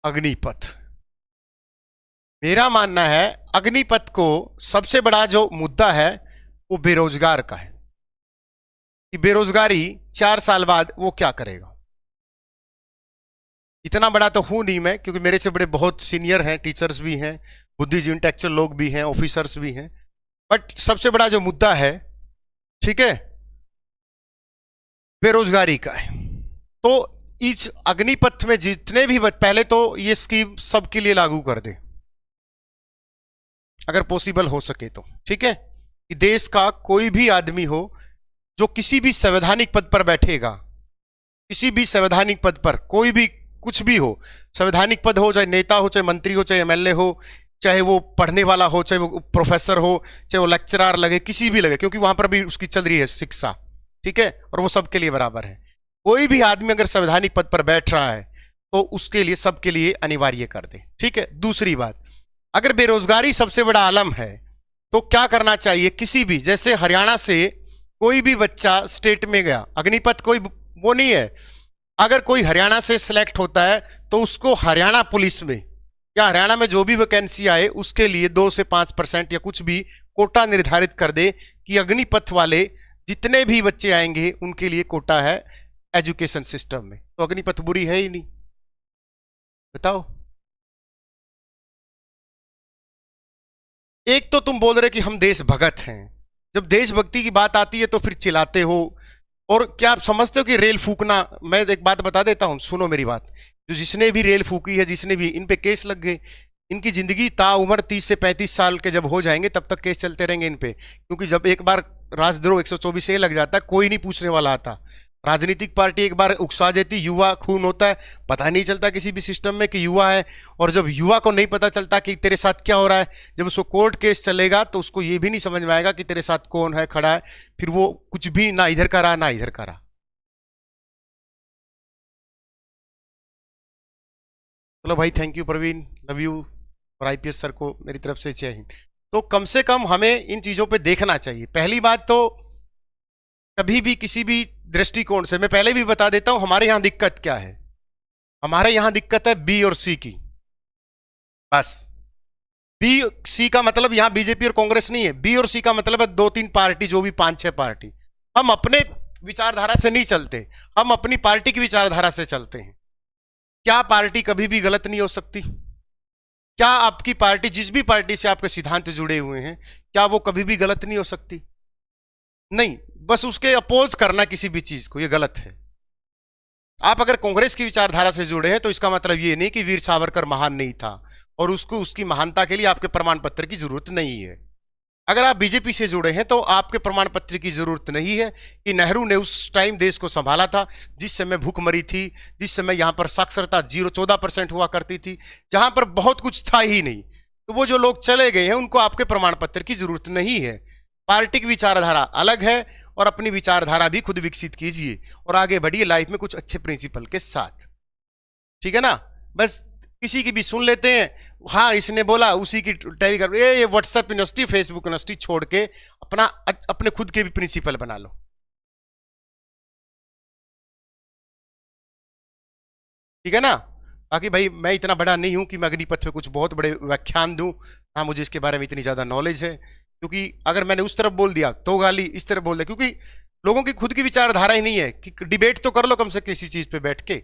अग्निपथ। मेरा मानना है अग्निपथ को सबसे बड़ा जो मुद्दा है वो बेरोजगार का है कि बेरोजगारी 4 साल बाद वो क्या करेगा। इतना बड़ा तो हूं नहीं मैं, क्योंकि मेरे से बड़े बहुत सीनियर हैं, टीचर्स भी हैं, बुद्धिजीवी इंटेलेक्चुअल लोग भी हैं, ऑफिसर्स भी हैं, बट सबसे बड़ा जो मुद्दा है, ठीक है, बेरोजगारी का है। तो इस अग्निपथ में जितने भी पहले तो ये स्कीम सबके लिए लागू कर दे अगर पॉसिबल हो सके तो, ठीक है, कि देश का कोई भी आदमी हो जो किसी भी संवैधानिक पद पर बैठेगा, किसी भी संवैधानिक पद पर, कोई भी कुछ भी हो, संवैधानिक पद हो, चाहे नेता हो, चाहे मंत्री हो, चाहे एमएलए हो, चाहे वो पढ़ने वाला हो, चाहे वो प्रोफेसर हो, चाहे वो लेक्चरर लगे, किसी भी लगे, क्योंकि वहां पर भी उसकी चल रही है शिक्षा, ठीक है, और वो सबके लिए बराबर है। कोई भी आदमी अगर संवैधानिक पद पर बैठ रहा है तो उसके लिए, सबके लिए अनिवार्य कर दे, ठीक है। दूसरी बात, अगर बेरोजगारी सबसे बड़ा आलम है तो क्या करना चाहिए, किसी भी, जैसे हरियाणा से कोई भी बच्चा स्टेट में गया, अग्निपथ कोई वो नहीं है, अगर कोई हरियाणा से सिलेक्ट होता है तो उसको हरियाणा पुलिस में या हरियाणा में जो भी वैकेंसी आए उसके लिए 2 से 5% या कुछ भी कोटा निर्धारित कर दे कि अग्निपथ वाले जितने भी बच्चे आएंगे उनके लिए कोटा है एजुकेशन सिस्टम में। तो अग्निपथ बुरी है ही नहीं, बताओ। एक तो तुम बोल रहे कि हम देशभक्त हैं, जब देशभक्ति की बात आती है तो फिर चिल्लाते हो। और क्या आप समझते हो कि रेल फूकना, मैं एक बात बता देता हूं, सुनो मेरी बात, जो जिसने भी रेल फूकी है, जिसने भी, इन पे केस लग गए, इनकी जिंदगी ताउम्र 30 से 35 साल के जब हो जाएंगे तब तक केस चलते रहेंगे इन पे, क्योंकि जब एक बार राजद्रोह 124 लग जाता है कोई नहीं पूछने वाला आता। राजनीतिक पार्टी एक बार उकसा देती, युवा खून होता है, पता नहीं चलता किसी भी सिस्टम में कि युवा है, और जब युवा को नहीं पता चलता कि तेरे साथ क्या हो रहा है, जब उसको कोर्ट केस चलेगा तो उसको ये भी नहीं समझ में आएगा कि तेरे साथ कौन है खड़ा है, फिर वो कुछ भी ना इधर का रहा ना इधर का रहा। चलो भाई, thank you Praveen, love you, और आईपीएस सर को मेरी तरफ से जय हिंद। तो कम से कम हमें इन चीजों पे देखना चाहिए। पहली बात तो कभी भी किसी भी दृष्टिकोण से, मैं पहले भी बता देता हूं हमारे यहां दिक्कत क्या है। हमारे यहां दिक्कत है बी और सी की, बस। बी सी का मतलब यहां बीजेपी और कांग्रेस नहीं है, बी और सी का मतलब है 2-3 पार्टी, जो भी 5-6 पार्टी। हम अपने विचारधारा से नहीं चलते, हम अपनी पार्टी की विचारधारा से चलते हैं। क्या पार्टी कभी भी गलत नहीं हो सकती? क्या आपकी पार्टी, जिस भी पार्टी से आपके सिद्धांत जुड़े हुए हैं, क्या वो कभी भी गलत नहीं हो सकती? नहीं, बस उसके अपोज करना किसी भी चीज को, ये गलत है। आप अगर कांग्रेस की विचारधारा से जुड़े हैं तो इसका मतलब ये नहीं कि वीर सावरकर महान नहीं था और उसको, उसकी महानता के लिए आपके प्रमाण पत्र की जरूरत नहीं है। अगर आप बीजेपी से जुड़े हैं तो आपके प्रमाण पत्र की जरूरत नहीं है कि नेहरू ने उस टाइम देश को संभाला था जिस समय भूखमरी थी, जिस समय यहां पर साक्षरता 14% हुआ करती थी, जहां पर बहुत कुछ था ही नहीं। तो वो जो लोग चले गए हैं उनको आपके प्रमाण पत्र की जरूरत नहीं है। पार्टी की विचारधारा अलग है और अपनी विचारधारा भी खुद विकसित कीजिए और आगे बढ़िए लाइफ में कुछ अच्छे प्रिंसिपल के साथ, ठीक है ना। बस किसी की भी सुन लेते हैं, हाँ इसने बोला, उसी की टैली कर, ये व्हाट्सएप यूनिवर्सिटी, फेसबुक यूनिवर्सिटी छोड़ के अपने खुद के भी प्रिंसिपल बना लो, ठीक है ना। बाकी भाई मैं इतना बड़ा नहीं हूं कि मैं अग्निपथ पे कुछ बहुत बड़े व्याख्यान दूं, ना मुझे इसके बारे में इतनी ज्यादा नॉलेज है, क्योंकि अगर मैंने उस तरफ बोल दिया तो गाली, इस तरफ बोल दिया, क्योंकि लोगों की खुद की विचारधारा ही नहीं है कि डिबेट तो कर लो कम से किसी चीज पे बैठ के।